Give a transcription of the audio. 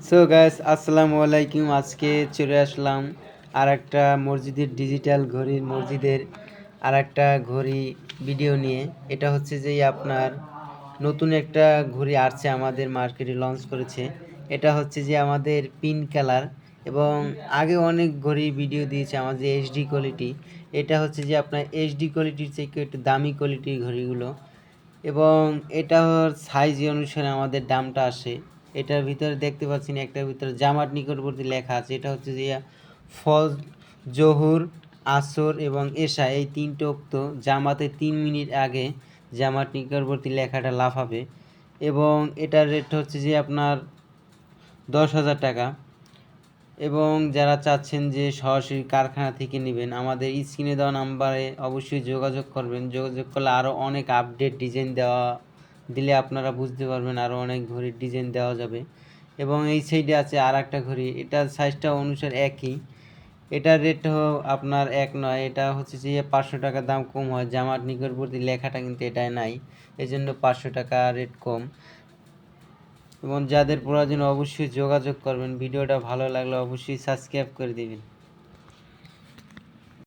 So guys আসসালামু আলাইকুম। আজকে চলে আসলাম আর একটা মসজিদের ডিজিটাল ঘড়ির মসজিদের আর একটা ঘড়ি ভিডিও নিয়ে। এটা হচ্ছে যে আপনার নতুন একটা ঘড়ি আসছে, আমাদের মার্কেটে লঞ্চ করেছে। এটা হচ্ছে যে আমাদের পিঙ্ক কালার, এবং আগে অনেক ঘড়ি ভিডিও দিয়েছে আমাদের এইচডি কোয়ালিটি। এটা হচ্ছে যে আপনার এইচডি কোয়ালিটির থেকে একটু দামি কোয়ালিটির ঘড়িগুলো, এবং এটার সাইজ অনুসারে আমাদের দামটা আসে। এটার ভিতরে দেখতে পাচ্ছেন, একটার ভিতরে জামাত নিকটবর্তী লেখা আছে। এটা হচ্ছে যে ফজ, জহুর, আসর এবং এশা, এই তিনটে ওক্ত জামাতে 3 মিনিট আগে জামাত নিকটবর্তী লেখাটা লাফাবে। এবং এটার রেট হচ্ছে যে আপনার 10,000 টাকা। এবং যারা চাচ্ছেন যে সরাসরি কারখানা থেকে নেবেন, আমাদের স্ক্রিনে দেওয়া নাম্বারে অবশ্যই যোগাযোগ করবেন। যোগাযোগ করলে আরও অনেক আপডেট ডিজাইন দিলে আপনারা বুঝতে পারবেন, আরও অনেক ঘড়ির ডিজাইন দেওয়া যাবে। এবং এই সাইডে আছে আর একটা ঘড়ি, এটার সাইজটা অনুসারে একই। এটার রেট আপনার এক নয়, এটা হচ্ছে যে 500 টাকা দাম কম হয়। জামার নিকটবর্তী লেখাটা কিন্তু এটায় নাই, এই জন্য 500 টাকা রেট কম। এবং যাদের প্রয়োজন অবশ্যই যোগাযোগ করবেন। ভিডিওটা ভালো লাগলে অবশ্যই সাবস্ক্রাইব করে দিবেন।